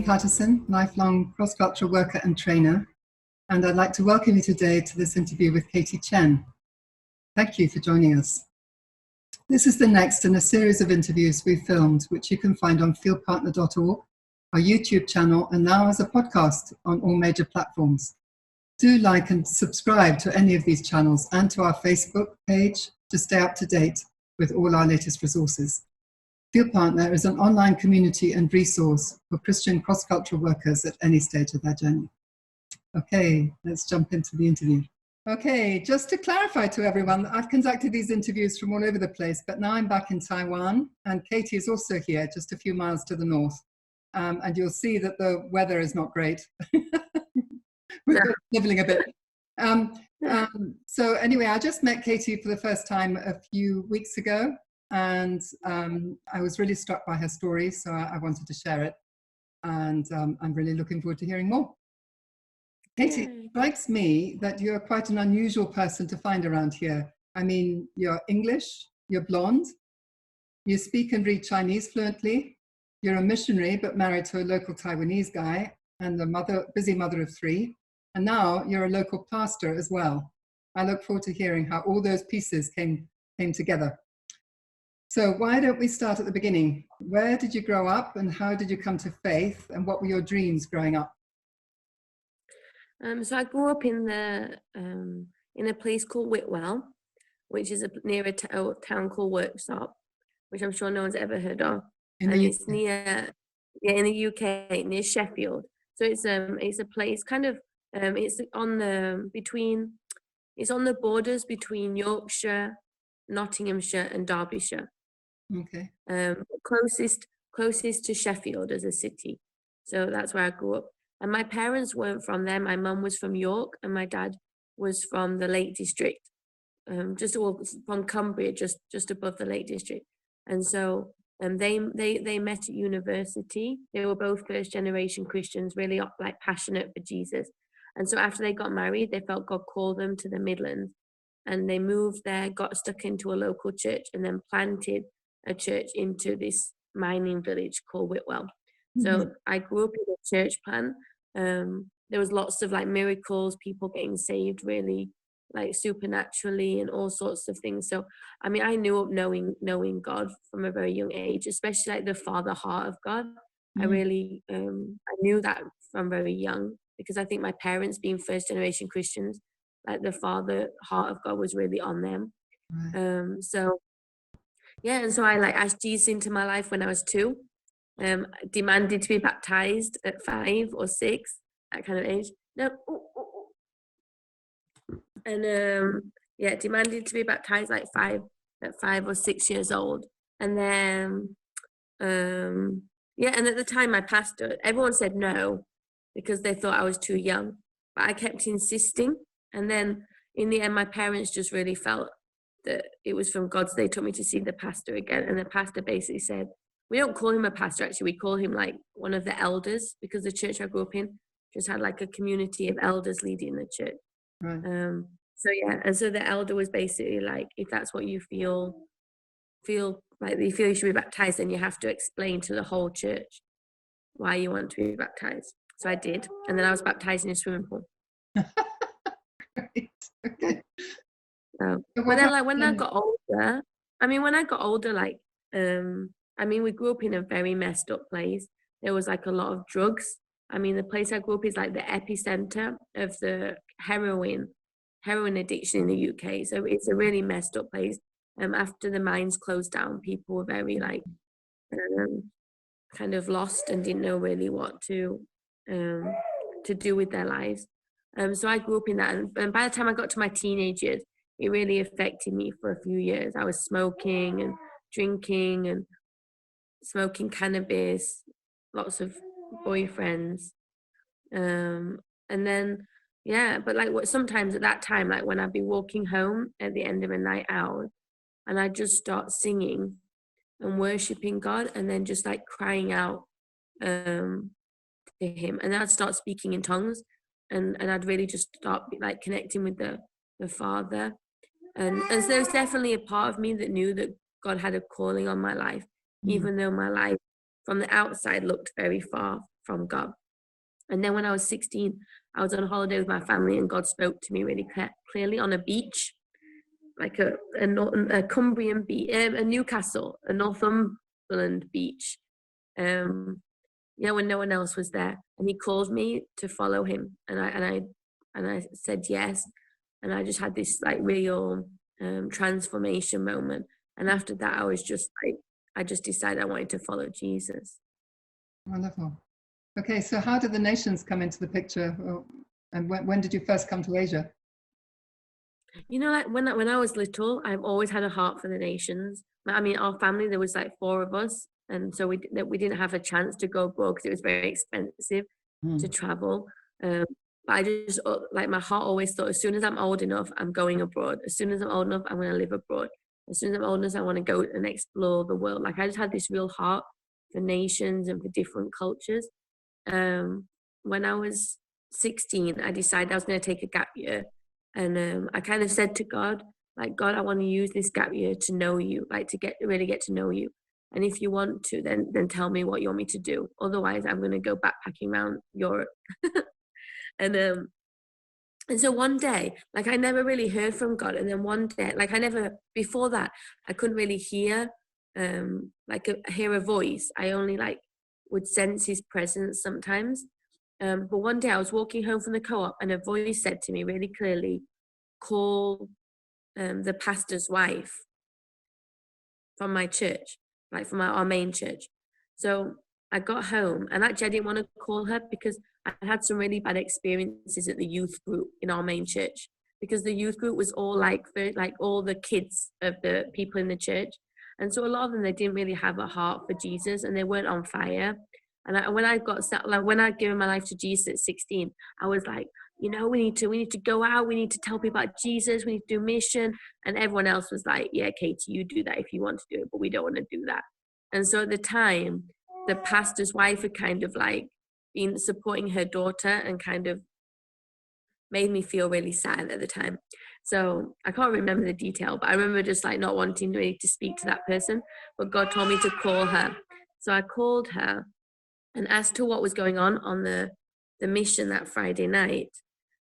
Patterson, lifelong cross-cultural worker and trainer, and I'd like to welcome you today to this interview with Katie Chen. Thank you for joining us. This is the next in a series of interviews we've filmed, which you can find on FieldPartner.org, our YouTube channel, and now as a podcast on all major platforms. Do like and subscribe to any of these channels and to our Facebook page to stay up to date with all our latest resources. FieldPartner is an online community and resource for Christian cross-cultural workers at any stage of their journey. Okay, let's jump into the interview. Okay, just to clarify to everyone, I've conducted these interviews from all over the place, but now I'm back in Taiwan, and Katie is also here, just a few miles to the north. And you'll see that the weather is not great. We're sniveling a bit. So anyway, I just met Katie for the first time a few weeks ago, and I was really struck by her story, so I wanted to share it. And I'm really looking forward to hearing more. Katie, it strikes me that you're quite an unusual person to find around here. I mean, you're English, you're blonde, you speak and read Chinese fluently, you're a missionary but married to a local Taiwanese guy, and a busy mother of 3, and now you're a local pastor as well. I look forward to hearing how all those pieces came together. So why don't we start at the beginning? Where did you grow up, and how did you come to faith, and what were your dreams growing up? So I grew up in a place called Whitwell, which is near a town called Worksop, which I'm sure no one's ever heard of. It's near, in the UK, near Sheffield. So it's a place kind of it's on the borders between Yorkshire, Nottinghamshire, and Derbyshire. Okay. Closest to Sheffield as a city. So that's where I grew up. And my parents weren't from there. My mum was from York, and my dad was from the Lake District, from Cumbria, just above the Lake District. And so they met at university. They were both first generation Christians, really like passionate for Jesus. And so after they got married, they felt God called them to the Midlands, and they moved there, got stuck into a local church, and then planted a church into this mining village called Whitwell. So I grew up in a church plan. There was lots of like miracles, people getting saved really like supernaturally and all sorts of things. So, I mean, I knew up knowing God from a very young age, especially like the father heart of God. I really, I knew that from very young, because I think my parents being first generation Christians, like the father heart of God was really on them. Right. So yeah, and so I like asked Jesus into my life when I was 2. Demanded to be baptized at 5 or 6, that kind of age. No, and demanded to be baptized like 5 or 6 years old. And then, and at the time my pastor, everyone said no because they thought I was too young, but I kept insisting. And then in the end, my parents just really felt that it was from God, so they took me to see the pastor again, and the pastor basically said, we don't call him a pastor, actually. We call him like one of the elders, because the church I grew up in just had like a community of elders leading the church. Right. So yeah, and so the elder was basically like, if that's what you feel like you feel you should be baptized, then you have to explain to the whole church why you want to be baptized. So I did, and then I was baptized in a swimming pool. Right. Okay. But then like when I got older, like we grew up in a very messed up place. There was like a lot of drugs. I mean, the place I grew up is like the epicenter of the heroin addiction in the UK. So it's a really messed up place. After the mines closed down, people were very like kind of lost and didn't know really what to do with their lives. So I grew up in that, and by the time I got to my teenage years, it really affected me for a few years. I was smoking and drinking and smoking cannabis, lots of boyfriends, and then but like sometimes at that time, like when I'd be walking home at the end of a night out, and I'd just start singing and worshiping God, and then just like crying out to him, and then I'd start speaking in tongues, and I'd really just start like connecting with the Father, and so there's definitely a part of me that knew that God had a calling on my life, even though my life from the outside looked very far from God. And then when I was 16, I was on holiday with my family, and God spoke to me really clearly on a beach, like a Cumbrian beach, a Newcastle, a Northumberland beach. When no one else was there, and he called me to follow him, and I said yes, and I just had this like real transformation moment. And after that, I just decided I wanted to follow Jesus. Wonderful. Okay, so how did the nations come into the picture, and when did you first come to Asia? Like when I was little, I've always had a heart for the nations. I mean, our family, there was like 4 of us, and so we didn't have a chance to go abroad because it was very expensive to travel. But I just, like, my heart always thought, as soon as I'm old enough, I'm going abroad. As soon as I'm old enough, I'm going to live abroad. As soon as I'm old enough, I want to go and explore the world. Like, I just had this real heart for nations and for different cultures. When I was 16, I decided I was going to take a gap year. And I kind of said to God, like, God, I want to use this gap year to know you, like to really get to know you. And if you want to, then tell me what you want me to do. Otherwise, I'm going to go backpacking around Europe. And so one day, like, I never really heard from God. And then one day, like, before that, I couldn't really hear, hear a voice. I only like would sense his presence sometimes. But one day I was walking home from the co-op, and a voice said to me really clearly, call the pastor's wife from my church, like from our main church. So I got home, and actually I didn't want to call her because I had some really bad experiences at the youth group in our main church, because the youth group was all like all the kids of the people in the church. And so a lot of them, they didn't really have a heart for Jesus, and they weren't on fire. And when I'd given my life to Jesus at 16, I was like, we need to go out. We need to tell people about Jesus. We need to do mission. And everyone else was like, yeah, Katie, you do that if you want to do it, but we don't want to do that. And so at the time, the pastor's wife had kind of like been supporting her daughter, and kind of made me feel really sad at the time. So I can't remember the detail, but I remember just like not wanting really to speak to that person, but God told me to call her. So I called her and asked her what was going on the mission that Friday night.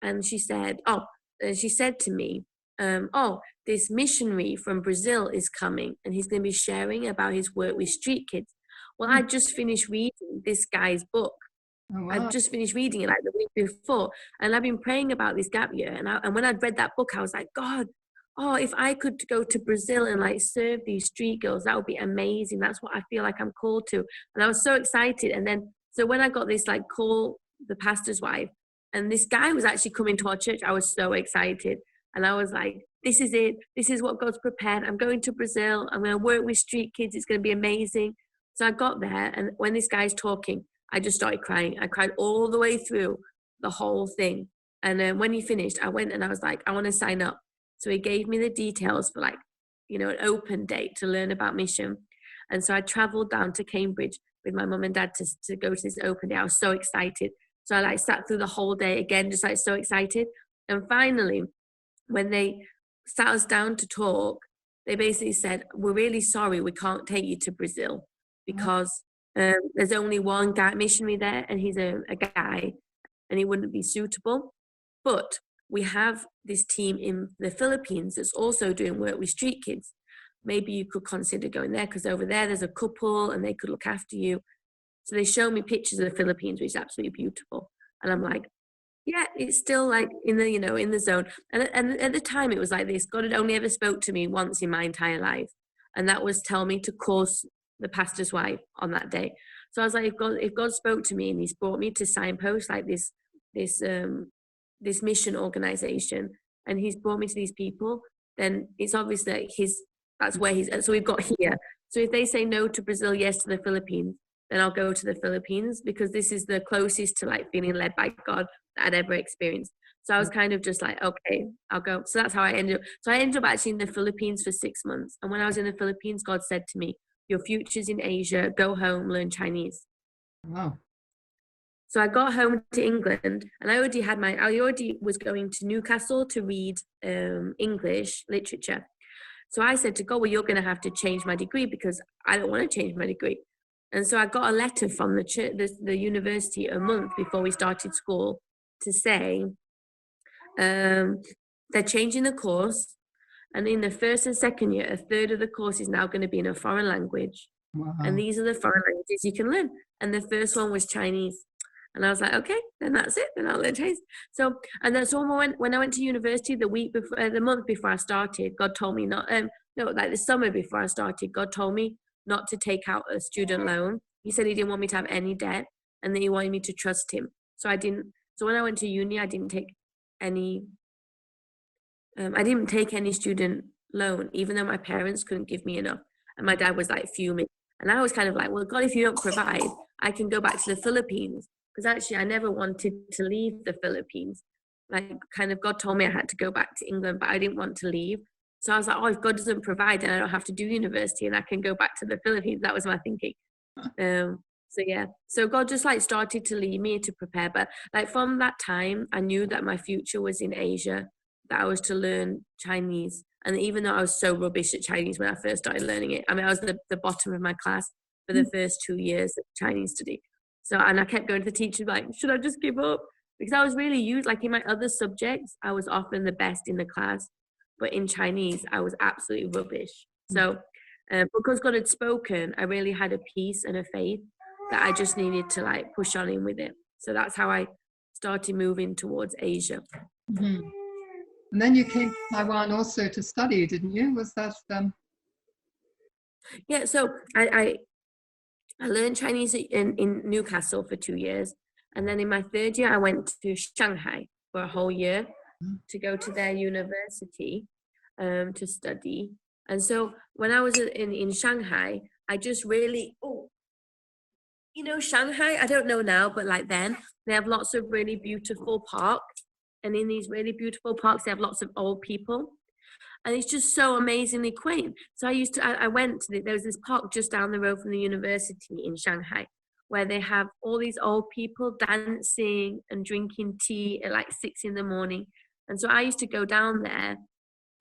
And she said to me, this missionary from Brazil is coming, and he's going to be sharing about his work with street kids. Well, I just finished reading this guy's book. Oh, wow. I'd just finished reading it like the week before, and I've been praying about this gap year. And when I'd read that book, I was like, God, if I could go to Brazil and like serve these street girls, that would be amazing. That's what I feel like I'm called to. And I was so excited. And then, so when I got this like call, the pastor's wife, and this guy was actually coming to our church, I was so excited. And I was like, this is it. This is what God's prepared. I'm going to Brazil. I'm going to work with street kids. It's going to be amazing. So I got there, and when this guy's talking, I just started crying. I cried all the way through the whole thing. And then when he finished, I went and I was like, I want to sign up. So he gave me the details for like, an open date to learn about mission. And so I traveled down to Cambridge with my mum and dad to go to this open day. I was so excited. So I like sat through the whole day again, just like so excited. And finally, when they sat us down to talk, they basically said, we're really sorry, we can't take you to Brazil because there's only one guy missionary there, and he's a guy, and he wouldn't be suitable. But we have this team in the Philippines that's also doing work with street kids. Maybe you could consider going there, because over there's a couple and they could look after you. So they show me pictures of the Philippines, which is absolutely beautiful. And I'm like, yeah, it's still like in the, in the zone. And at the time it was like this. God had only ever spoke to me once in my entire life. And that was tell me to call the pastor's wife on that day. So I was like, if God spoke to me and he's brought me to signpost like this mission organization, and he's brought me to these people, then it's obvious that that's where he's, so we've got here. So if they say no to Brazil, yes to the Philippines, then I'll go to the Philippines, because this is the closest to like feeling led by God that I'd ever experienced. So I was kind of just like, okay, I'll go. So that's how I ended up. So I ended up actually in the Philippines for 6 months. And when I was in the Philippines, God said to me, your future's in Asia, go home, learn Chinese. Wow. So I got home to England, and I already was going to Newcastle to read English literature. So I said to God, well, you're going to have to change my degree, because I don't want to change my degree. And so I got a letter from the university a month before we started school to say they're changing the course. And in the first and second year, a third of the course is now going to be in a foreign language. Wow. And these are the foreign languages you can learn. And the first one was Chinese. And I was like, okay, then that's it. Then I'll learn Chinese. So, and that's all when I went to university the month before I started, God told me the summer before I started, God told me not to take out a student loan. He said he didn't want me to have any debt and that he wanted me to trust him. So I didn't. So when I went to uni, I didn't take any student loan, even though my parents couldn't give me enough. And my dad was like fuming. And I was kind of like, well, God, if you don't provide, I can go back to the Philippines. Because actually, I never wanted to leave the Philippines. Like, kind of, God told me I had to go back to England, but I didn't want to leave. So I was like, oh, if God doesn't provide, then I don't have to do university and I can go back to the Philippines. That was my thinking. So yeah, so God just like started to lead me to prepare. But like from that time, I knew that my future was in Asia, that I was to learn Chinese. And even though I was so rubbish at Chinese when I first started learning it, I mean, I was the bottom of my class for the first 2 years of Chinese study. So, and I kept going to the teacher like, should I just give up? Because I was really used, like in my other subjects, I was often the best in the class. But in Chinese, I was absolutely rubbish. So because God had spoken, I really had a peace and a faith that I just needed to like push on in with it. So that's how I started moving towards Asia. Mm-hmm. And then you came to Taiwan also to study, didn't you? Was that Yeah, so I learned Chinese in Newcastle for 2 years. And then in my third year, I went to Shanghai for a whole year to go to their university to study. And so when I was in Shanghai, I just really, Shanghai, I don't know now, but like then, they have lots of really beautiful parks. And in these really beautiful parks, they have lots of old people. And it's just so amazingly quaint. So I went to there was this park just down the road from the university in Shanghai, where they have all these old people dancing and drinking tea at like 6 a.m. And so I used to go down there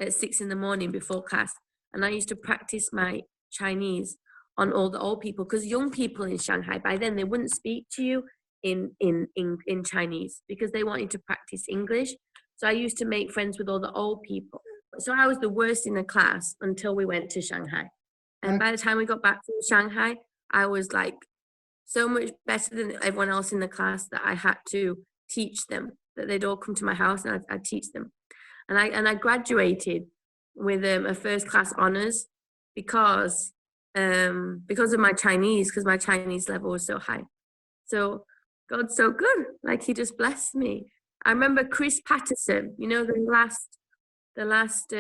at 6 a.m. before class, and I used to practice my Chinese on all the old people, because young people in Shanghai, by then they wouldn't speak to you in Chinese because they wanted to practice English. So I used to make friends with all the old people. So I was the worst in the class until we went to Shanghai. And by the time we got back from Shanghai, I was like so much better than everyone else in the class that I had to teach them, that they'd all come to my house and I'd teach them. And I graduated with a first class honors because of my Chinese, because my Chinese level was so high. So God's so good. Like he just blessed me. I remember Chris Patterson, the last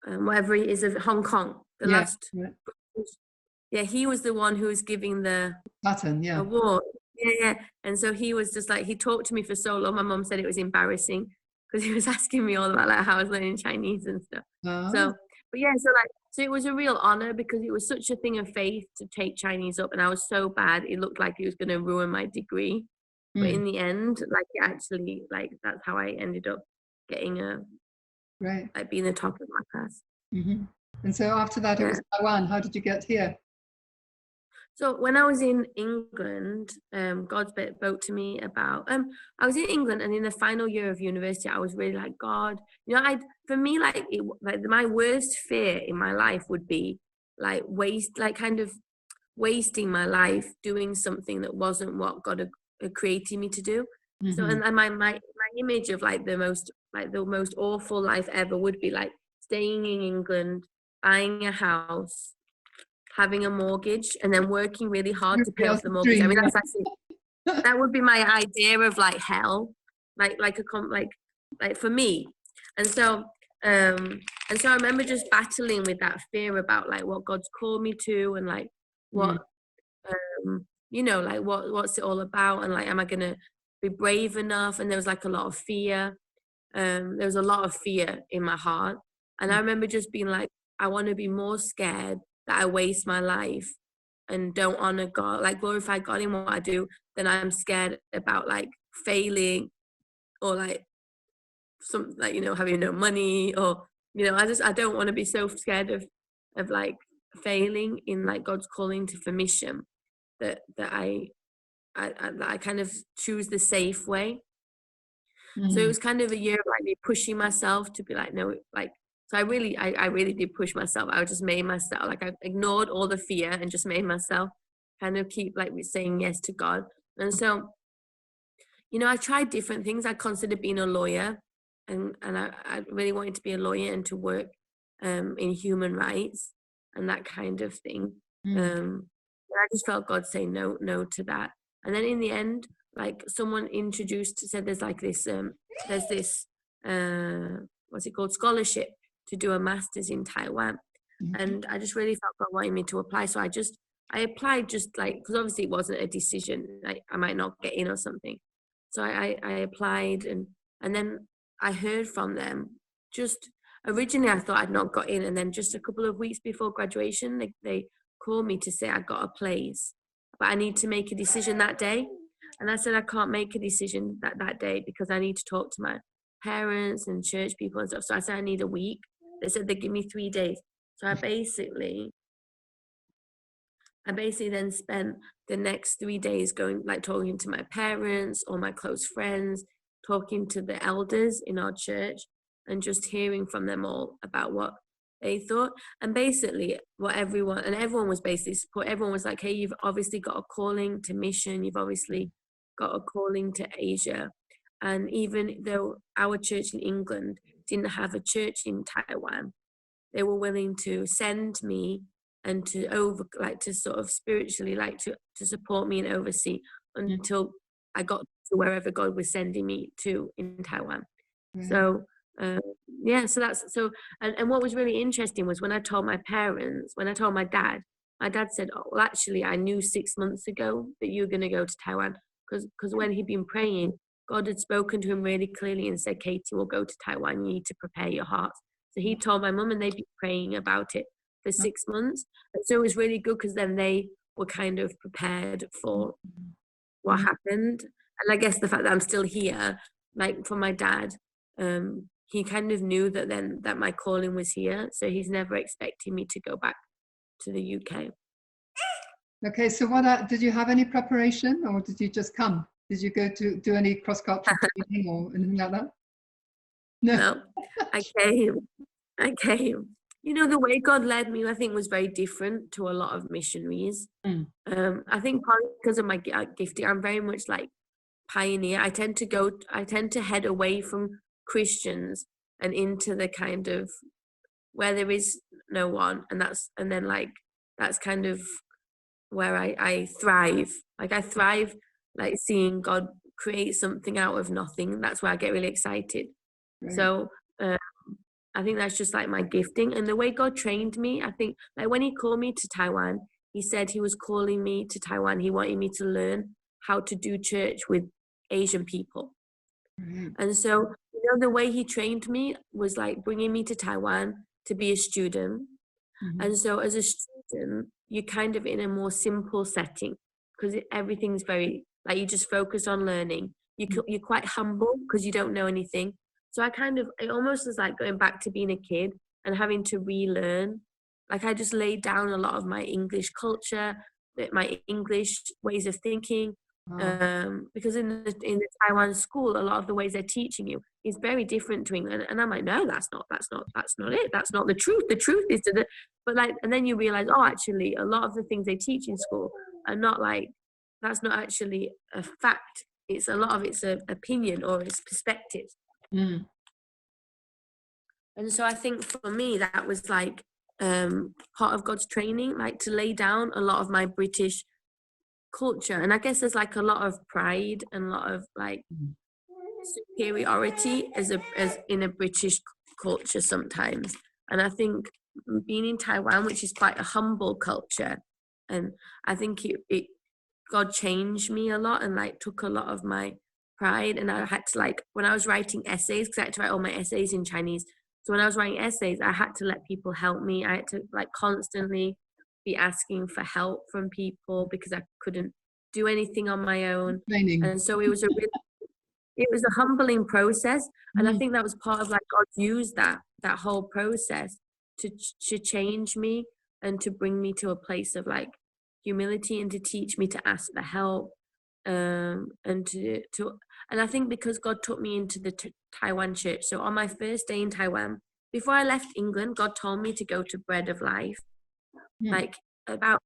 whatever he is of Hong Kong, he was the one who was giving the award. And so he was just like, he talked to me for so long. My mom said it was embarrassing because he was asking me all about like how I was learning Chinese and stuff. So it was a real honor because it was such a thing of faith to take Chinese up, and I was so bad it looked like it was going to ruin my degree. But in the end, like it actually, like that's how I ended up getting like being the top of my class. Mm-hmm. And so after that, it was Taiwan. How did you get here? So when I was in England, God spoke to me about, I was in England, and in the final year of university, I was really like, God, for me, like my worst fear in my life would be like kind of wasting my life doing something that wasn't what God had created me to do. Mm-hmm. So, and my image of like the most awful life ever would be like staying in England, buying a house, having a mortgage, and then working really hard to pay off the mortgage. I mean, that's actually, that would be my idea of like hell, like for me. And so I remember just battling with that fear about like what God's called me to, and like what, like what's it all about, and like, am I gonna be brave enough? And there was like a lot of fear. There was a lot of fear in my heart, and I remember just being like, I want to be more scared that I waste my life and don't honor God, like glorify God in what I do, then I'm scared about like failing, or like some like having no money, or I don't want to be so scared of like failing in like God's calling for mission, that I kind of choose the safe way. So it was kind of a year of like me pushing myself to be like, no, like, so I really did push myself. I just made myself, like, I ignored all the fear and just made myself kind of keep like saying yes to God. And so, you know, I tried different things. I considered being a lawyer, and I really wanted to be a lawyer and to work in human rights and that kind of thing. And I just felt God say no to that. And then in the end, like someone said there's like this, there's this, what's it called, scholarship to do a master's in Taiwan. And I just really felt God wanted me to apply. So I applied just like, because obviously it wasn't a decision, like I might not get in or something. So I applied, and then I heard from them. Just originally I thought I'd not got in, and then just a couple of weeks before graduation, they called me to say I got a place, but I need to make a decision that day. And I said I can't make a decision that day because I need to talk to my parents and church people and stuff. So I said I need a week. They said they'd give me 3 days. So I basically then spent the next 3 days going, like, talking to my parents or my close friends, talking to the elders in our church, and just hearing from them all about what they thought. And basically everyone was basically support. Everyone was like, hey, you've obviously got a calling to mission. You've obviously got a calling to Asia. And even though our church in England didn't have a church in Taiwan, they were willing to send me and to sort of spiritually, like to support me and oversee until I got to wherever God was sending me to in Taiwan. So so that's so. And what was really interesting was when I told my dad said, oh, well, actually I knew 6 months ago that you were going to go to Taiwan, because when he'd been praying, God had spoken to him really clearly and said, Katie, we'll go to Taiwan, you need to prepare your heart. So he told my mum, and they'd been praying about it for 6 months. And so it was really good because then they were kind of prepared for what happened. And I guess the fact that I'm still here, like for my dad, he kind of knew that my calling was here. So he's never expected me to go back to the UK. Okay, so did you have any preparation, or did you just come? Did you go to do any cross-cultural training or anything like that? No, I came. You know, the way God led me, I think, was very different to a lot of missionaries. I think partly because of my gifting, I'm very much like pioneer. I tend to head away from Christians and into the kind of where there is no one, and that's kind of where I thrive. Like I thrive, like seeing God create something out of nothing. That's where I get really excited. Right. So I think that's just like my gifting. And the way God trained me, I think, like when he called me to Taiwan, he said he was calling me to Taiwan. He wanted me to learn how to do church with Asian people. And so, you know, the way he trained me was like bringing me to Taiwan to be a student. And so as a student, you're kind of in a more simple setting because everything's very, like, you just focus on learning. You're quite humble because you don't know anything. So it almost was like going back to being a kid and having to relearn. Like I just laid down a lot of my English culture, my English ways of thinking. Because in the Taiwan school, a lot of the ways they're teaching you is very different to England. And I'm like, no, that's not it. That's not the truth. The truth is but like, and then you realize, oh, actually, a lot of the things they teach in school are not like, that's not actually a fact. It's a lot of it's an opinion or it's perspective. And so I think for me, that was like part of God's training, like to lay down a lot of my British culture. And I guess there's like a lot of pride and a lot of like superiority as in a British culture sometimes. And I think being in Taiwan, which is quite a humble culture, and I think God changed me a lot and like took a lot of my pride. And I had to, like, when I was writing essays, because I had to write all my essays in Chinese. So when I was writing essays, I had to let people help me. I had to like constantly be asking for help from people because I couldn't do anything on my own. And so it was a humbling process. And I think that was part of like God used that whole process to change me and to bring me to a place of like humility and to teach me to ask for help. And I think because God took me into the Taiwan church. So on my first day in Taiwan, before I left England, God told me to go to Bread of Life, like about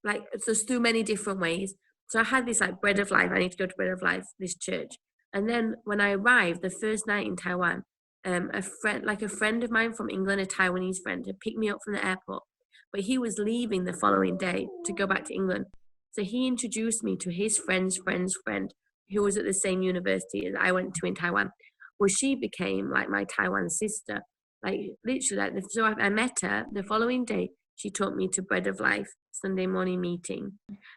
like there's through many different ways. So I had this like Bread of Life. I need to go to Bread of Life, this church. And then when I arrived, the first night in Taiwan, a friend of mine from England, a Taiwanese friend, had picked me up from the airport, but he was leaving the following day to go back to England. So he introduced me to his friend's friend's friend, who was at the same university as I went to in Taiwan. Well, she became like my Taiwan sister, like literally. Like, so I met her the following day. She took me to Bread of Life Sunday morning meeting.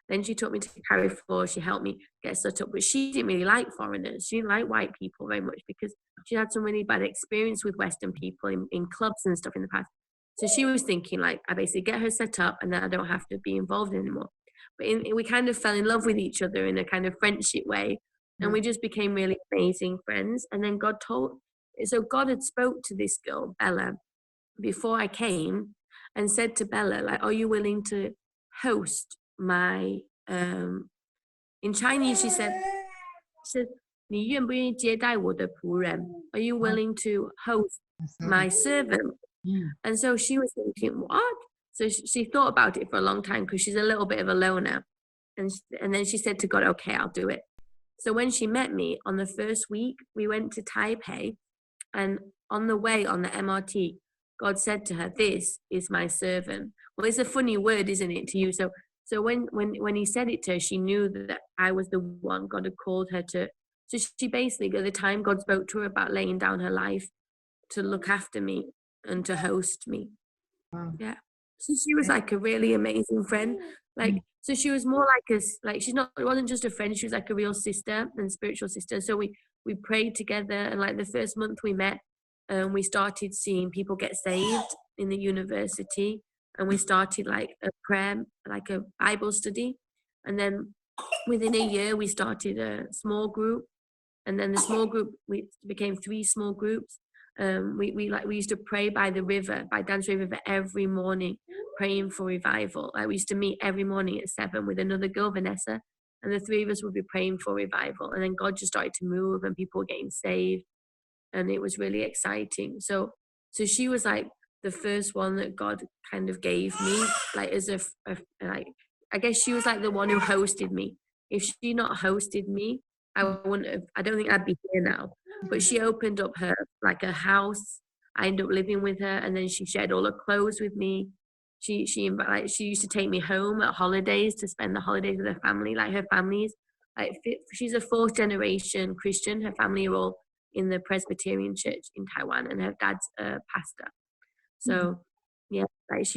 Then she took me to Carry Floor. She helped me get set up, but she didn't really like foreigners. She didn't like white people very much because she had some really bad experience with Western people in clubs and stuff in the past. So she was thinking like, I basically get her set up and then I don't have to be involved anymore. But we kind of fell in love with each other in a kind of friendship way. And we just became really amazing friends. And then God had spoke to this girl, Bella, before I came and said to Bella, like, are you willing to host my, in Chinese, she said, 你愿不愿意接待我的仆人? Are you willing to host my servant? And so she was thinking, what? So she thought about it for a long time because she's a little bit of a loner. And then she said to God, okay, I'll do it. So when she met me on the first week, we went to Taipei, and on the way on the MRT, God said to her, this is my servant. Well, it's a funny word, isn't it, to you? So when he said it to her, she knew that I was the one God had called her to. So she basically, at the time, God spoke to her about laying down her life to look after me and to host me. Wow. Yeah. So she was like a really amazing friend. Like, so she was more like it wasn't just a friend, she was like a real sister and spiritual sister. So we prayed together, and like the first month we met, we started seeing people get saved in the university, and we started like a prayer, like a Bible study. And then within a year we started a small group, and then the small group became 3 small groups. We used to pray by the river, by Danshui River every morning, praying for revival. Like we used to meet every morning at 7 with another girl, Vanessa, and the 3 of us would be praying for revival. And then God just started to move, and people were getting saved, and it was really exciting. So she was like the first one that God kind of gave me, like as like, I guess she was like the one who hosted me. If she not hosted me, I don't think I'd be here now. But she opened up her house. I ended up living with her, and then she shared all her clothes with me. She used to take me home at holidays to spend the holidays with her family. Like her family's she's a 4th generation Christian. Her family are all in the Presbyterian church in Taiwan, and her dad's a pastor. So yeah, like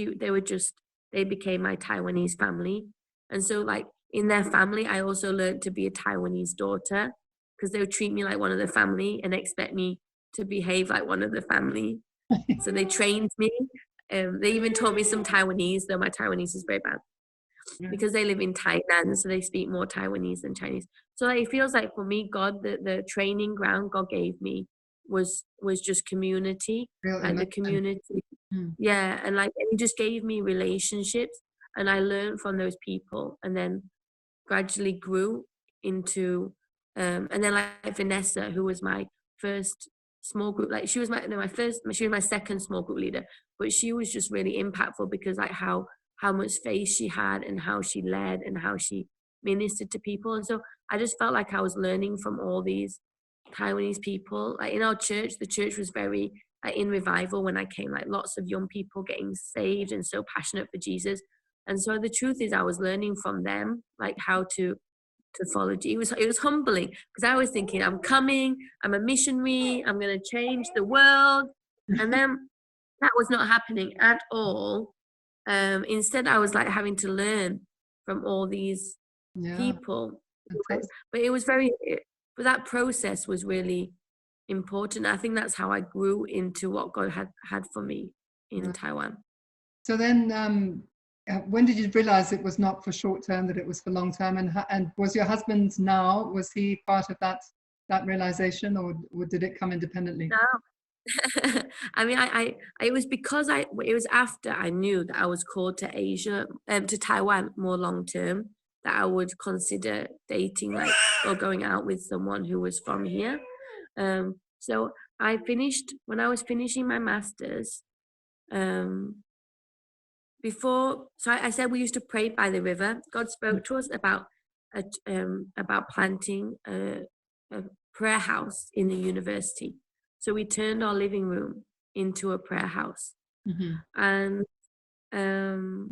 they became my Taiwanese family. And so like in their family, I also learned to be a Taiwanese daughter, because they would treat me like one of the family and expect me to behave like one of the family. So they trained me. They even taught me some Taiwanese, though my Taiwanese is very bad, because they live in Tainan, so they speak more Taiwanese than Chinese. So like, it feels like for me, God, the training ground God gave me was just community, like the community. Yeah, and like He just gave me relationships, and I learned from those people, and then gradually grew into and then like Vanessa, who was my first small group, like she was my second small group leader, but she was just really impactful because like how much faith she had, and how she led, and how she ministered to people. And so I just felt like I was learning from all these Taiwanese people. Like in our church, the church was very like in revival when I came, like lots of young people getting saved and so passionate for Jesus. And so the truth is, I was learning from them, like how to follow Jesus. It was humbling, because I was thinking, I'm a missionary, I'm going to change the world. And then that was not happening at all. Instead, I was like having to learn from all these people. But it was but that process was really important. I think that's how I grew into what God had for me in Taiwan. So then, when did you realize it was not for short term, that it was for long term? And was your husband was he part of that realization, or did it come independently? I mean, it was because it was after I knew that I was called to Asia, to Taiwan more long term, that I would consider dating like or going out with someone who was from here. So I finished when I was finishing my masters. Um, so I said we used to pray by the river. God spoke to us about planting a prayer house in the university. So we turned our living room into a prayer house. Mm-hmm. And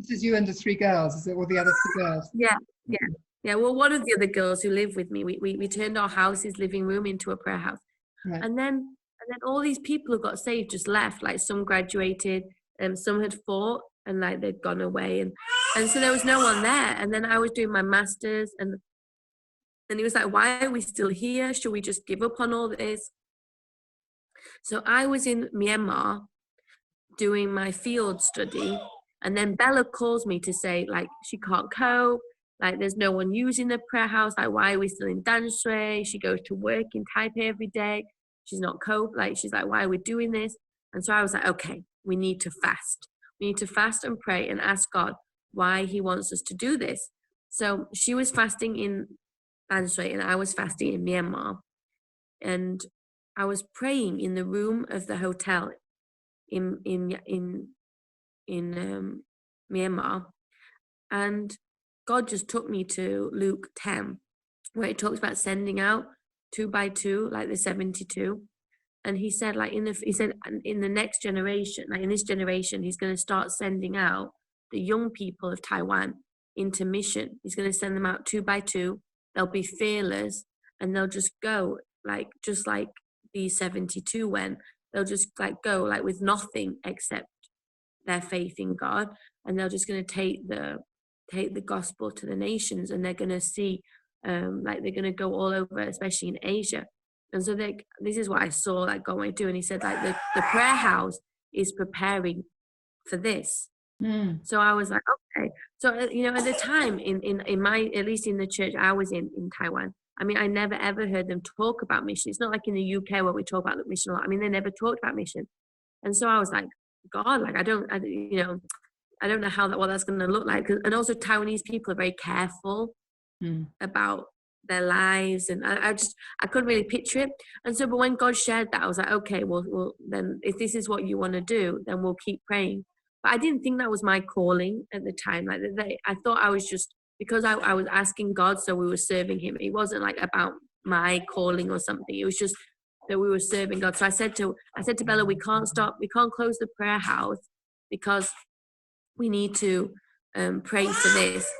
this is you and the three girls, is it? Or the other two girls? Yeah. Well, one of the other girls who lived with me, we turned our house's living room into a prayer house. Right. And then all these people who got saved just left. Like some graduated, some had fought and like they'd gone away, and so there was no one there. And then I was doing my masters, and he was like, "Why are we still here? Should we just give up on all this?" So I was in Myanmar doing my field study, and then Bella calls me to say like she can't cope, like there's no one using the prayer house, like why are we still in Danshui? She goes to work in Taipei every day, she's not cope, like she's like, why are we doing this? And so I was like, okay, we need to fast and pray and ask God why he wants us to do this. So she was fasting in Danshui and I was fasting in Myanmar, and I was praying in the room of the hotel in Myanmar, and God just took me to Luke 10, where it talks about sending out 2 by 2, like the 72. And he said, like in the next generation, like in this generation, he's going to start sending out the young people of Taiwan into mission. He's going to send them out 2 by 2. They'll be fearless, and they'll just go just like these 72 went. They'll just like go like with nothing except their faith in God, and they're just going to take the gospel to the nations, and they're going to see like they're going to go all over, especially in Asia. And so this is what I saw like God might do. And he said like the prayer house is preparing for this. So I was like, okay. So at the time in my, at least in the church I was in Taiwan, I mean, I never ever heard them talk about mission. It's not like in the UK where we talk about the mission a lot. I mean, they never talked about mission. And so I was like, God, like I don't know how what that's going to look like. And also Taiwanese people are very careful about their lives, and I couldn't really picture it. And so, but when God shared that, I was like, okay, well then if this is what you want to do, then we'll keep praying. But I didn't think that was my calling at the time. Like I thought I was just, because I was asking God, so we were serving him. It wasn't like about my calling or something. It was just that we were serving God. So I said to Bella, we can't close the prayer house because we need to pray for this.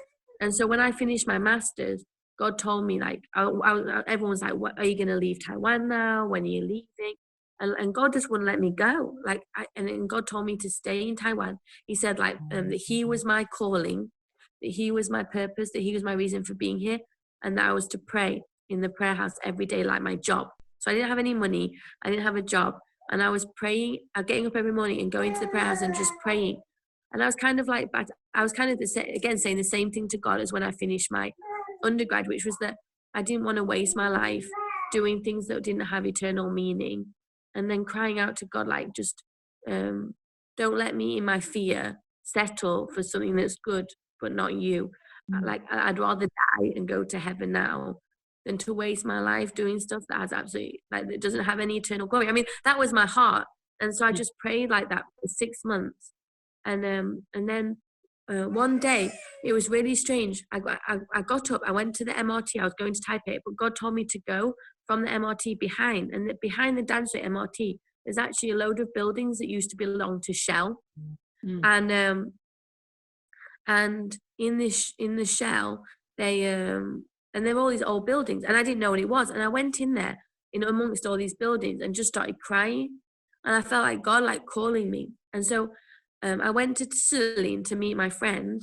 And so when I finished my masters, God told me like, everyone was like, what, are you going to leave Taiwan now? When are you leaving? And God just wouldn't let me go. Like, and God told me to stay in Taiwan. He said like that he was my calling, that he was my purpose, that he was my reason for being here, and that I was to pray in the prayer house every day like my job. So I didn't have any money, I didn't have a job, and I was praying, getting up every morning and going to the prayer house and just praying. And I was kind of like, but I was kind of again saying the same thing to God as when I finished my undergrad, which was that I didn't want to waste my life doing things that didn't have eternal meaning, and then crying out to God like, just don't let me in my fear settle for something that's good but not you. Like I'd rather die and go to heaven now than to waste my life doing stuff that has absolutely, like, that doesn't have any eternal glory. I mean, that was my heart. And so I just prayed like that for 6 months. And then one day it was really strange. I got up, I went to the MRT. I was going to Taipei, but God told me to go from the MRT behind, and behind the Danshui MRT there's actually a load of buildings that used to belong to Shell. And in the Shell they and there were all these old buildings, and I didn't know what it was, and I went in there amongst all these buildings and just started crying, and I felt like God like calling me. And so I went to Silin to meet my friend.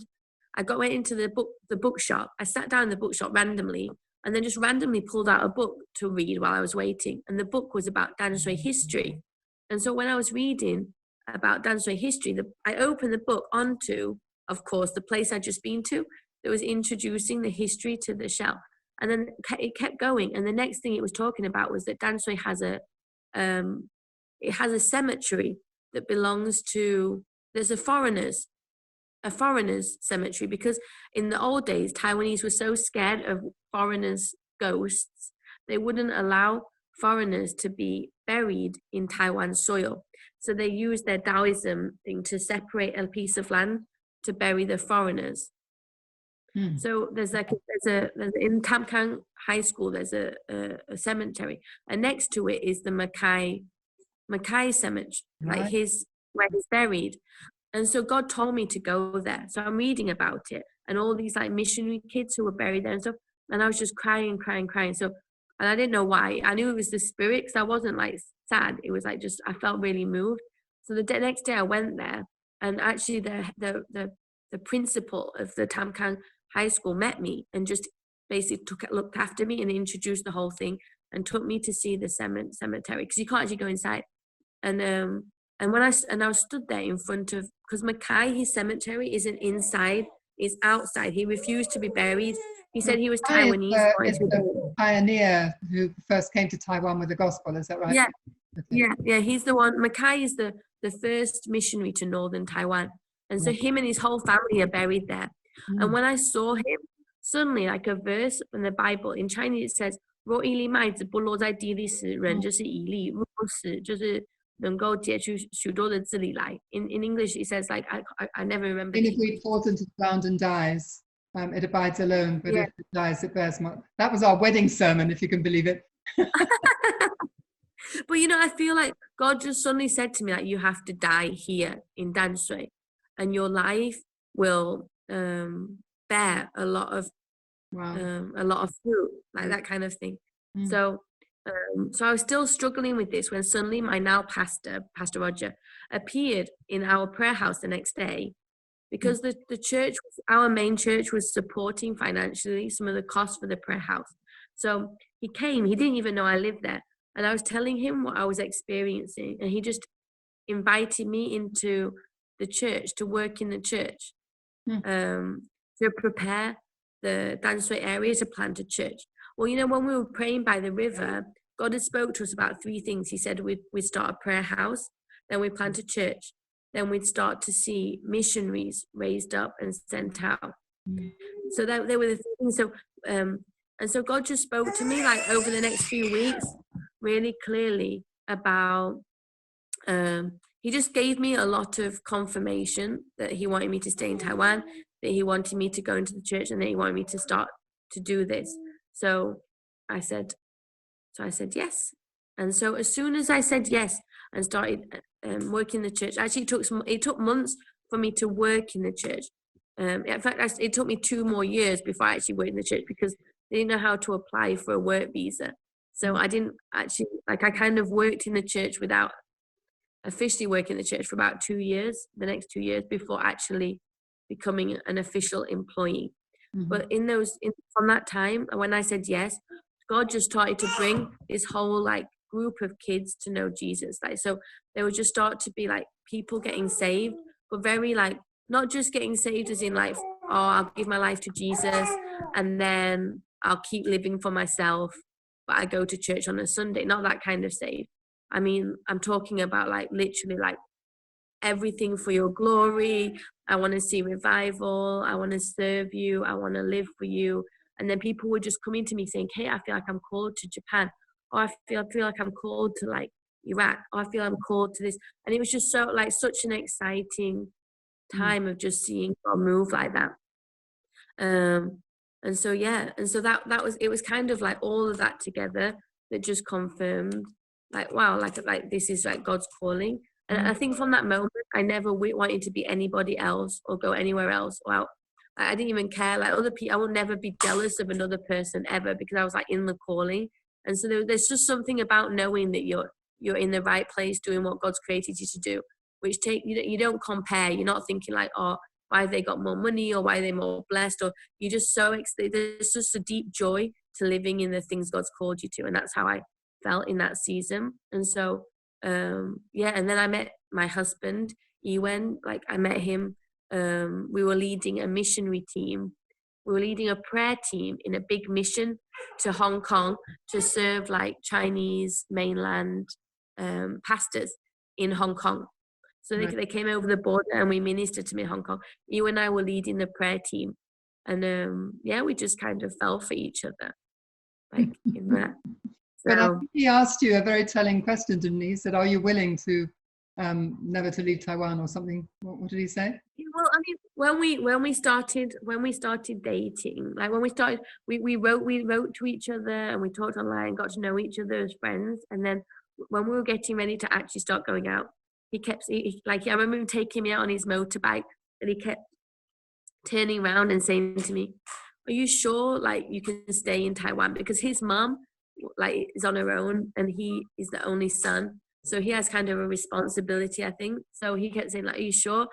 Went into the bookshop. I sat down in the bookshop randomly, and then just randomly pulled out a book to read while I was waiting. And the book was about Danshui history. And so when I was reading about Danshui history, I opened the book onto, of course, the place I'd just been to that was introducing the history to the Shell. And then it kept going. And the next thing it was talking about was that Danshui has it has a cemetery that belongs to, there's a foreigners cemetery, because in the old days, Taiwanese were so scared of foreigners' ghosts, they wouldn't allow foreigners to be buried in Taiwan soil. So they used their Taoism thing to separate a piece of land to bury the foreigners. So there's in Tamkang High School, there's a cemetery, and next to it is the Mackay cemetery, like where he's buried. And so God told me to go there. So I'm reading about it and all these like missionary kids who were buried there and stuff. And I was just crying. So, and I didn't know why. I knew it was the spirit, because I wasn't like sad. It was like just, I felt really moved. So the next day I went there, and actually the principal of the Tamkang High School met me and just basically looked after me and introduced the whole thing and took me to see the cemetery, because you can't actually go inside. And when I was stood there in front of, because Mackay, his cemetery isn't inside, it's outside. He refused to be buried. He said he was Taiwanese. Is the pioneer who first came to Taiwan with the gospel, is that right? Yeah, okay. yeah. He's the one. Mackay is the first missionary to northern Taiwan, and so him and his whole family are buried there. And when I saw him, suddenly, like a verse in the Bible in Chinese, it says, 若一粒麦子不落在地里时，人就是一粒；若死，就是能够结出许多的子粒来. In English, it says like I never remember. If it falls into the ground and dies, it abides alone. But if it dies, it bears much. That was our wedding sermon, if you can believe it. But you know, I feel like God just suddenly said to me, like, you have to die here in Danshui, and your life will bear a lot of fruit, like that kind of thing. So I was still struggling with this when suddenly my now pastor, Pastor Roger, appeared in our prayer house the next day, because the church, our main church, was supporting financially some of the costs for the prayer house. So he came, he didn't even know I lived there. And I was telling him what I was experiencing, and he just invited me into the church to work in the church, to prepare the Danshui area to plant a church. Well, you know, when we were praying by the river, God had spoke to us about three things. He said we'd start a prayer house, then we'd plant a church, then we'd start to see missionaries raised up and sent out. So that they were the things. So and so God just spoke to me like over the next few weeks really clearly about, he just gave me a lot of confirmation that he wanted me to stay in Taiwan, that he wanted me to go into the church, and that he wanted me to start to do this. So I said yes. And so as soon as I said yes and started working in the church, actually it took months for me to work in the church. In fact, it took me 2 more years before I actually worked in the church, because they didn't know how to apply for a work visa. So I didn't actually, like, I kind of worked in the church without officially working in the church for about 2 years, the next 2 years, before actually becoming an official employee. But from that time, when I said yes, God just started to bring this whole like group of kids to know Jesus. Like, so there would just start to be like people getting saved, but very like, not just getting saved as in like, oh, I'll give my life to Jesus and then I'll keep living for myself, but I go to church on a Sunday. Not that kind of saved. I mean, I'm talking about like literally like everything for your glory. I want to see revival. I want to serve you. I want to live for you. And then people would just come into me saying, hey, I feel like I'm called to Japan. Or I feel like I'm called to like Iraq. Or I feel I'm called to this. And it was just so like such an exciting time of just seeing God move like that. And so that was, it was kind of like all of that together that just confirmed like, wow, like this is like God's calling. And I think from that moment, I never wanted to be anybody else or go anywhere else. Or I didn't even care. Like other people, I will never be jealous of another person ever, because I was like in the calling. And so there's just something about knowing that you're in the right place doing what God's created you to do, which you don't compare. You're not thinking like, oh, why they got more money or why they're more blessed, or you're just there's just a deep joy to living in the things God's called you to. And that's how I felt in that season. And so and then I met my husband Ewen. Like I met him, we were leading a missionary team. We were leading a prayer team in a big mission to Hong Kong to serve like Chinese mainland pastors in Hong Kong. So Right. they came over the border and we ministered to me in Hong Kong. You and I were leading the prayer team. And yeah, we just kind of fell for each other, like in that. But I So think he asked you a very telling question, didn't he? He said, "Are you willing to never to leave Taiwan," or something? What did he say? well, I mean, when we started dating, like when we started, we wrote to each other and we talked online, got to know each other as friends. And then when we were getting ready to actually start going out, he kept like I remember him taking me out on his motorbike, and he kept turning around and saying to me, "Are you sure like you can stay in Taiwan?" Because his mom like is on her own and he is the only son, so he has kind of a responsibility, I think. So he kept saying like, "Are you sure?"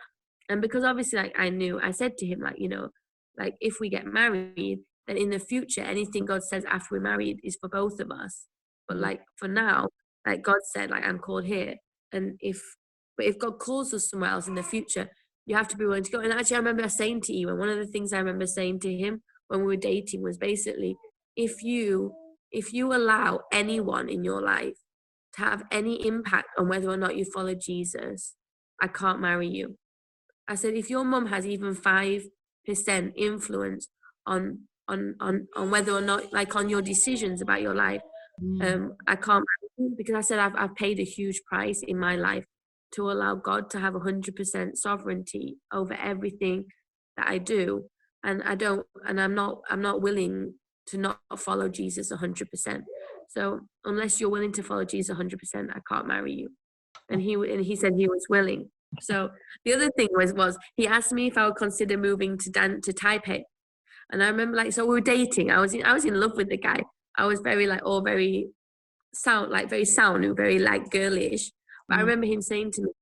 And because obviously like I said to him like, like if we get married, then in the future anything God says after we're married is for both of us. But like for now, like God said, like I'm called here, and if God calls us somewhere else in the future, you have to be willing to go. And actually, I remember saying to Ewan, one of the things I remember saying to him when we were dating was basically, if you allow anyone in your life to have any impact on whether or not you follow Jesus, I can't marry you. I said, if your mum has even 5% influence on whether or not, like on your decisions about your life, I can't marry you, because I said I've paid a huge price in my life to allow God to have 100% sovereignty over everything that I do, and I'm not willing to not follow Jesus 100%. So unless you're willing to follow Jesus 100%, I can't marry you. And he said he was willing. So the other thing was he asked me if I would consider moving to Taipei. And I remember like, so we were dating. I was in love with the guy. I was very like all very sound, very like girlish. But I remember him saying to me,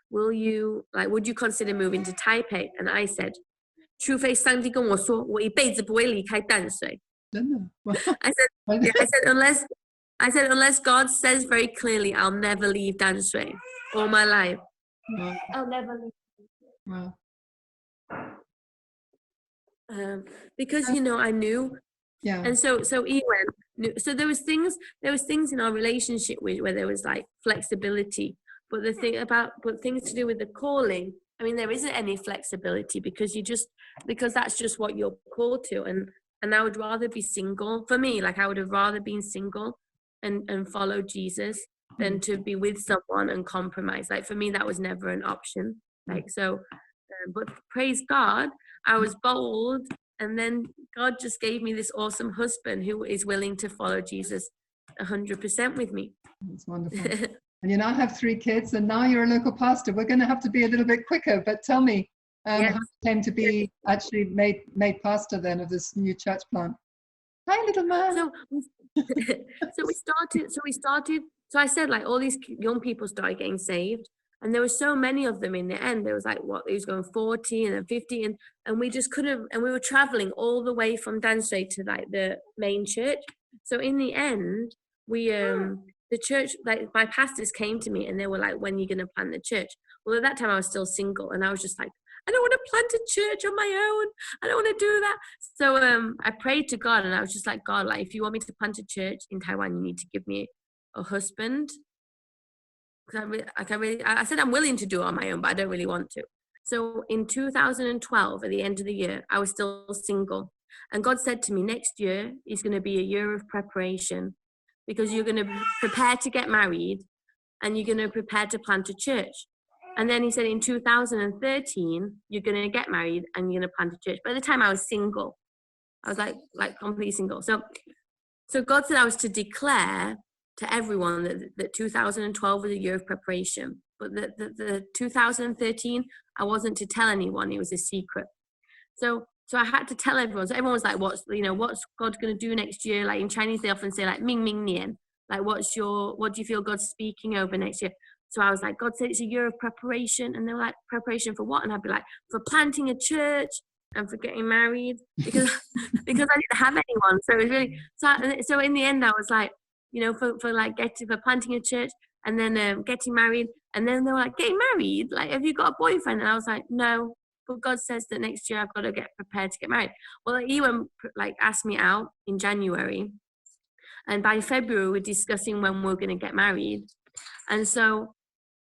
would you consider moving to Taipei? And I said, 除非上帝跟我说我一辈子不会离开淡水。真的？ I said, yeah, I said unless God says very clearly, I'll never leave Danshui all my life. Wow. I'll never leave. Wow. Because I knew. Yeah. And so Ewan knew. So there was things in our relationship where there was like flexibility, but things to do with the calling, I mean, there isn't any flexibility, because that's just what you're called to. And I would rather be single. For me, like I would have rather been single and follow Jesus than to be with someone and compromise. Like for me, that was never an option. Like, so, but praise God, I was bold. And then God just gave me this awesome husband who is willing to follow Jesus 100% with me. That's wonderful. And I have 3 kids, and now you're a local pastor. We're going to have to be a little bit quicker, but tell me how you came to be actually made pastor then of this new church plant. Hi, little man. So I said, like, all these young people started getting saved, and there were so many of them in the end. There was like, it was going 40 and then 50, and we just couldn't, and we were traveling all the way from Danshui to like the main church. So in the end, we the church, like my pastors came to me and they were like, when are you going to plant the church? Well, at that time I was still single, and I was just like, I don't want to plant a church on my own. I don't want to do that. So I prayed to God, and I was just like, God, like, if you want me to plant a church in Taiwan, you need to give me a husband. I said I'm willing to do it on my own, but I don't really want to. So in 2012, at the end of the year, I was still single. And God said to me, next year is going to be a year of preparation, because you're going to prepare to get married and you're going to prepare to plant a church. And then he said, in 2013, you're going to get married and you're going to plant a church. By the time I was single, I was like completely single. So God said I was to declare to everyone that 2012 was a year of preparation, but the 2013, I wasn't to tell anyone. It was a secret. So I had to tell everyone. So everyone was like, what's God going to do next year? Like in Chinese, they often say like, Ming Ming Nian. Like, what do you feel God's speaking over next year? So I was like, God said it's a year of preparation. And they were like, preparation for what? And I'd be like, for planting a church and for getting married, because I didn't have anyone. So it was really, so in the end, I was like, for planting a church, and then getting married. And then they were like, getting married? Like, have you got a boyfriend? And I was like, no. But God says that next year I've got to get prepared to get married. Well, Ewan asked me out in January. And by February, we're discussing when we're going to get married. And so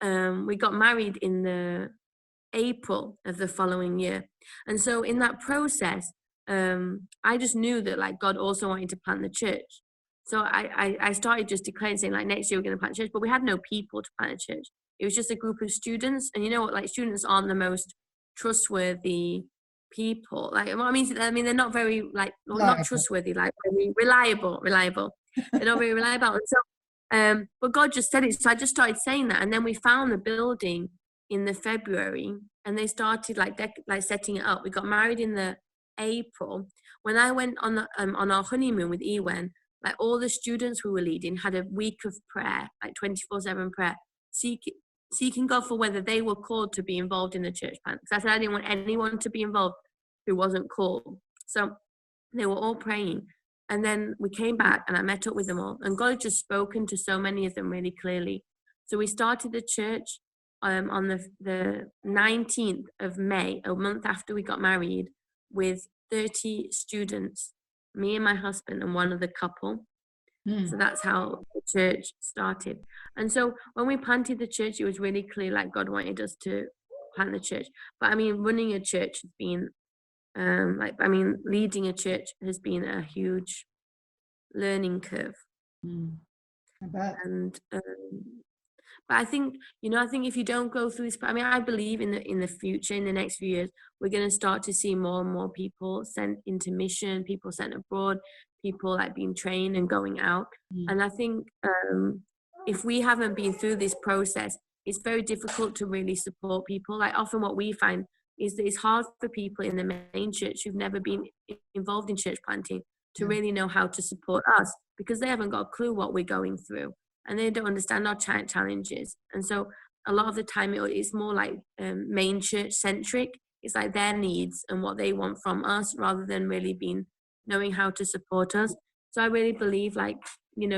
we got married in the April of the following year. And so in that process, I just knew that like God also wanted to plant the church. So I started just declaring, saying like next year we're going to plant a church, but we had no people to plant a church. It was just a group of students. And you know what, like students aren't the most trustworthy people. Like, I mean, they're not very like, not trustworthy, like very reliable. They're not very reliable. And so, but God just said it. So I just started saying that. And then we found the building in the February, and they started like setting it up. We got married in the April. When I went on our honeymoon with Ewen, like all the students we were leading had a week of prayer, like 24/7 prayer, seeking God for whether they were called to be involved in the church plant. Because I said I didn't want anyone to be involved who wasn't called. So they were all praying. And then we came back and I met up with them all. And God had just spoken to so many of them really clearly. So we started the church on the 19th of May, a month after we got married, with 30 students, me and my husband and one other couple. So that's how the church started. And so when we planted the church, it was really clear like God wanted us to plant the church. But I mean, running a church has been leading a church has been a huge learning curve. I bet. And but I think, I think if you don't go through this, I believe in the future, in the next few years, we're going to start to see more and more people sent into mission, people sent abroad, people like being trained and going out. And I think if we haven't been through this process, it's very difficult to really support people. Like often what we find is that it's hard for people in the main church who've never been involved in church planting to really know how to support us, because they haven't got a clue what we're going through. And they don't understand our challenges. And so a lot of the time it's more like main church centric. It's like their needs and what they want from us rather than really knowing how to support us. So I really believe like,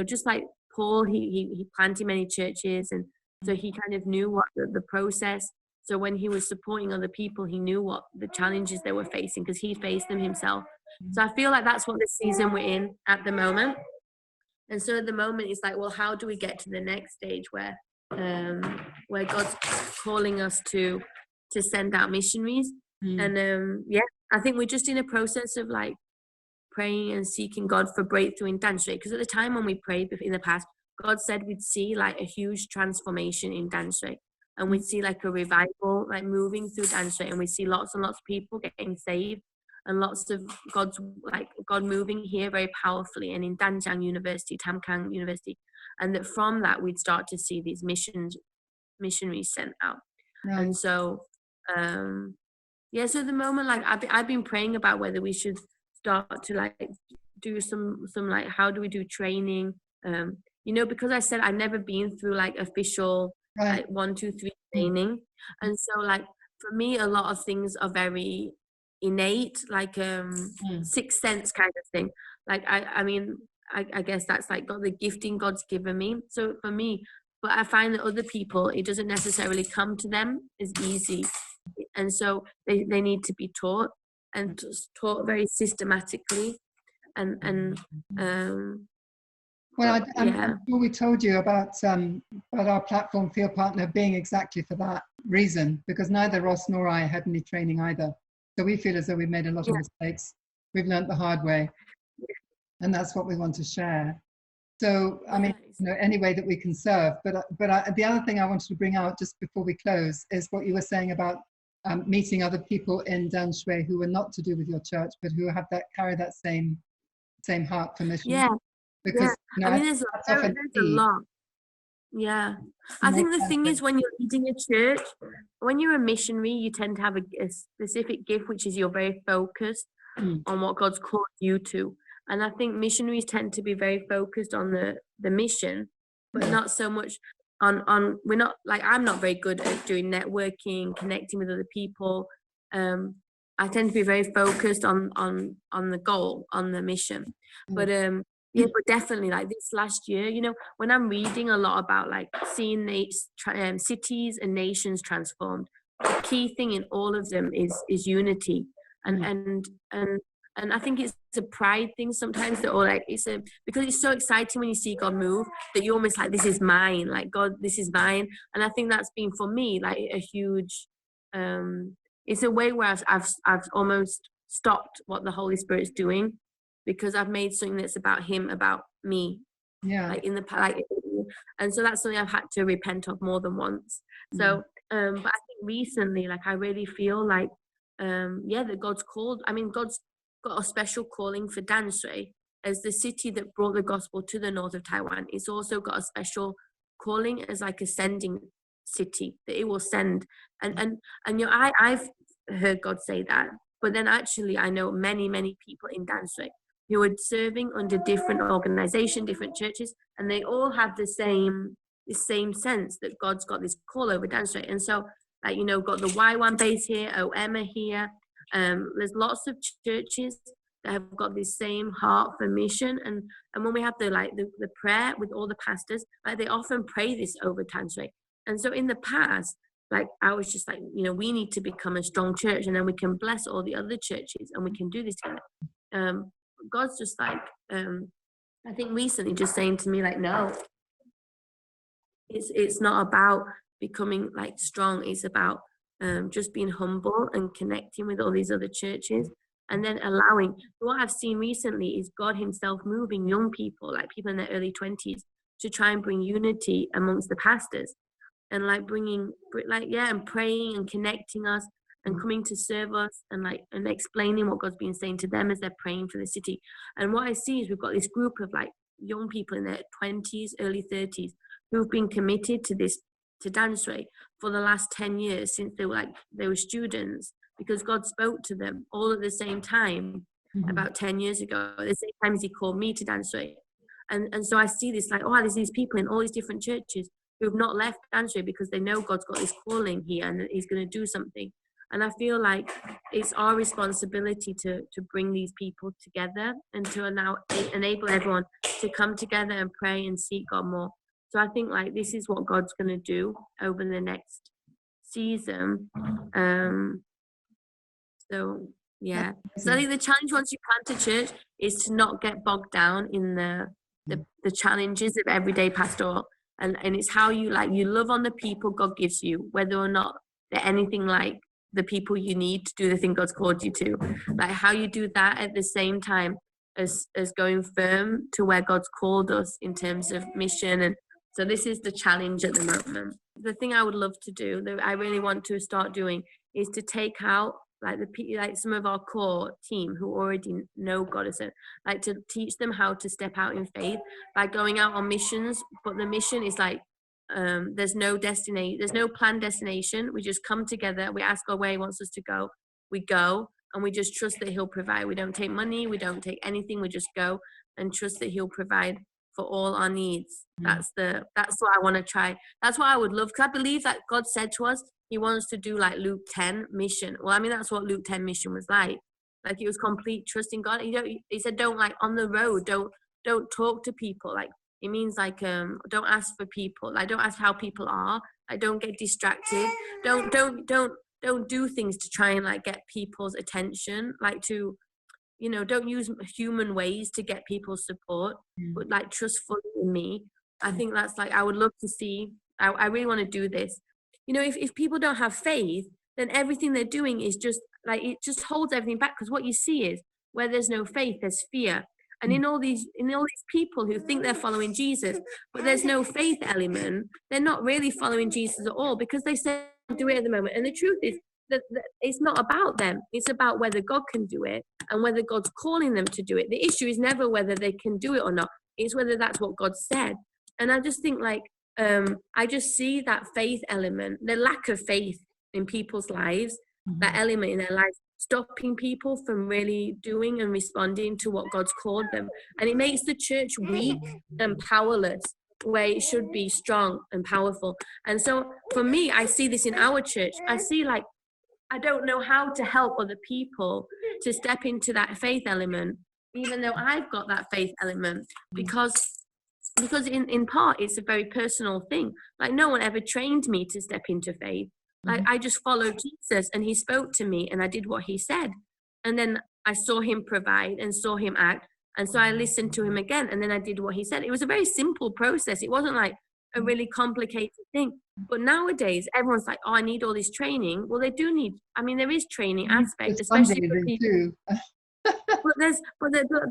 just like Paul, he planted many churches, and so he kind of knew what the process. So when he was supporting other people, he knew what the challenges they were facing because he faced them himself. So I feel like that's what the season we're in at the moment. And so at the moment, it's like, well, how do we get to the next stage where God's calling us to send out missionaries? And I think we're just in a process of like praying and seeking God for breakthrough in Danshui. Because at the time when we prayed in the past, God said we'd see like a huge transformation in Danshui, and we'd see like a revival like moving through Danshui, and we'd see lots and lots of people getting saved. And lots of God moving here very powerfully, and in Danjiang University, Tamkang University, and that from that we'd start to see these missionaries sent out. Right. And so, so at the moment, like I've been praying about whether we should start to like do some like how do we do training, because I said I've never been through like official like 1, 2, 3 training, and so like for me a lot of things are very innate, like sixth sense kind of thing. Like I guess that's like got the gifting God's given me. So for me, but I find that other people, it doesn't necessarily come to them as easy, and so they need to be taught, and taught very systematically, and well, I'm sure we told you about our platform FieldPartner being exactly for that reason, because neither Ross nor I had any training either. So we feel as though we've made a lot of mistakes. We've learned the hard way. And that's what we want to share. So, I mean, any way that we can serve. But the other thing I wanted to bring out just before we close is what you were saying about meeting other people in Danshui who were not to do with your church, but who carry that same heart for mission. Yeah. Because, there's a lot. Yeah. I think the thing is, when you're leading a church, when you're a missionary, you tend to have a specific gift, which is you're very focused on what God's called you to. And I think missionaries tend to be very focused on the mission, but not so much on we're not like, I'm not very good at doing networking, connecting with other people. I tend to be very focused on the goal, on the mission. But but definitely like this last year, when I'm reading a lot about like seeing cities and nations transformed, the key thing in all of them is unity. And And I think it's a pride thing sometimes, that, or like because it's so exciting when you see God move, that you're almost like, this is mine, like, God, this is mine. And I think that's been for me like a huge, it's a way where I've almost stopped what the Holy Spirit's doing, because I've made something that's about him, about me, like in the like, and so that's something I've had to repent of more than once. So but I think recently, like, I really feel like that God's called, I mean, God's got a special calling for Danshui as the city that brought the gospel to the north of Taiwan. It's also got a special calling as like a sending city, that it will send. And you know, I've heard God say that, but then actually I know many people in Danshui who are serving under different organizations, different churches, and they all have the same sense that God's got this call over Danshui. And so, like, you know, got the Y1 base here, OM here. There's lots of churches that have got this same heart for mission, and when we have the prayer with all the pastors, like, they often pray this over Danshui. And so in the past, like, I was just like, you know, we need to become a strong church, and then we can bless all the other churches, and we can do this together. God's just like, I think recently just saying to me, like, no, it's not about becoming like strong. It's about just being humble and connecting with all these other churches, and then allowing. What I've seen recently is God himself moving young people, like people in their early 20s, to try and bring unity amongst the pastors, and like bringing, like, and praying and connecting us and coming to serve us, and like, and explaining what God's been saying to them as they're praying for the city. And what I see is we've got this group of like young people in their 20s, early 30s, who've been committed to this, to Danshui, for the last 10 years, since they were students, because God spoke to them all at the same time, about 10 years ago, at the same time as he called me to Danshui. And so I see this, like, oh, there's these people in all these different churches who have not left Danshui because they know God's got this calling here and he's going to do something. And I feel like it's our responsibility to bring these people together, and to now enable everyone to come together and pray and seek God more. So I think, like, this is what God's going to do over the next season. So yeah. So I think the challenge once you plant a church is to not get bogged down in the challenges of everyday pastoral. And it's how you love on the people God gives you, whether or not they're anything like the people you need to do the thing God's called you to. Like, how you do that at the same time as going firm to where God's called us in terms of mission. And so this is the challenge at the moment. The thing I would love to do, that I really want to start doing, is to take out like some of our core team who already know God, as like, to teach them how to step out in faith by going out on missions. But the mission is like, there's no destination, there's no planned destination. We just come together, we ask God where he wants us to go, we go, and we just trust that he'll provide. We don't take money, we don't take anything, we just go and trust that he'll provide for all our needs. That's what I want to try. That's what I would love, because I believe that God said to us he wants to do like Luke 10 mission. Well, I mean, that's what Luke 10 mission was like it was complete trust in God. He said, don't, like, on the road, don't talk to people, like, it means like, don't ask for people, like, don't ask how people are, like, don't get distracted, don't do things to try and like get people's attention, like, to, you know, don't use human ways to get people's support, but like trust fully in me. I think that's, like, I would love to see, I really want to do this. You know, if people don't have faith, then everything they're doing is just like, it just holds everything back, because what you see is where there's no faith, there's fear. And in all these people who think they're following Jesus, but there's no faith element, they're not really following Jesus at all, because they say do it at the moment. And the truth is that it's not about them. It's about whether God can do it and whether God's calling them to do it. The issue is never whether they can do it or not. It's whether that's what God said. And I just think, like, I just see that faith element, the lack of faith in people's lives, that element in their lives, stopping people from really doing and responding to what God's called them. And it makes the church weak and powerless, where it should be strong and powerful. And so for me, I see this in our church. I see, like, I don't know how to help other people to step into that faith element, even though I've got that faith element, because in part it's a very personal thing. Like, no one ever trained me to step into faith. Like, I just followed Jesus, and he spoke to me, and I did what he said. And then I saw him provide and saw him act. And so I listened to him again, and then I did what he said. It was a very simple process. It wasn't like a really complicated thing. But nowadays, everyone's like, oh, I need all this training. Well, they do need, I mean, there is training aspect, especially for people. Too.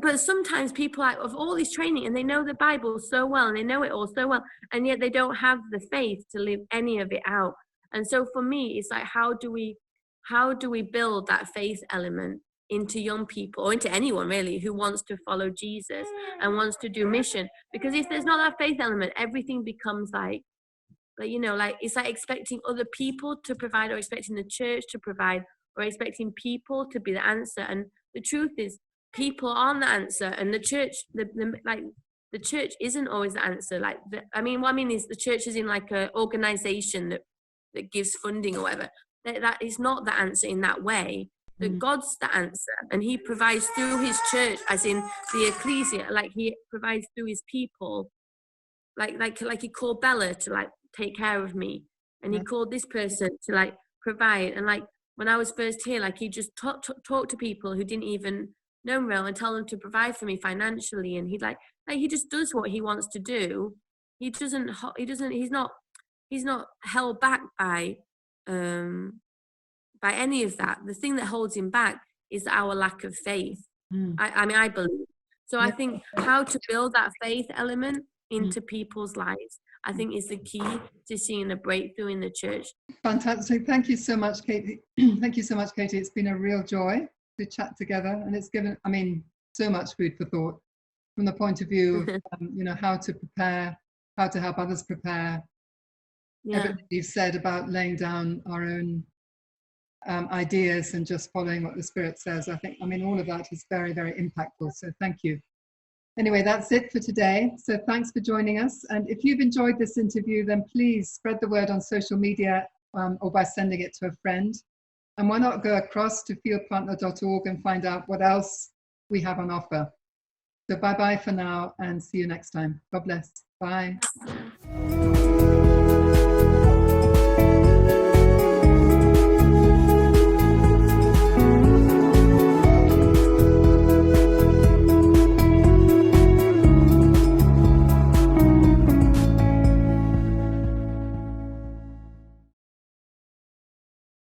but sometimes people like of all this training, and they know the Bible so well, and they know it all so well, and yet they don't have the faith to live any of it out. And so for me, it's like, how do we build that faith element into young people, or into anyone really who wants to follow Jesus and wants to do mission? Because if there's not that faith element, everything becomes like you know, like it's like expecting other people to provide, or expecting the church to provide, or expecting people to be the answer. And the truth is, people aren't the answer, and the church, the church isn't always the answer. Like, what I mean is, the church is in like a organization that gives funding or whatever. That is not the answer in that way. That God's the answer, and He provides through His church, as in the ecclesia. Like He provides through His people. Like He called Bella to like take care of me, and He called this person to like provide. And like when I was first here, like He just talked to people who didn't even know Him well, and tell them to provide for me financially. And He He just does what He wants to do. He's not held back by any of that. The thing that holds Him back is our lack of faith. I believe. So I think how to build that faith element into people's lives, I think, is the key to seeing a breakthrough in the church. Fantastic. Thank you so much, Katie. Thank you so much, Katie. It's been a real joy to chat together, and it's given, so much food for thought from the point of view of, how to prepare, how to help others prepare. Everything you've said about laying down our own ideas and just following what the Spirit says. I think, all of that is very, very impactful. So thank you. Anyway, that's it for today. So thanks for joining us. And if you've enjoyed this interview, then please spread the word on social media or by sending it to a friend. And why not go across to fieldpartner.org and find out what else we have on offer. So bye-bye for now, and see you next time. God bless. Bye.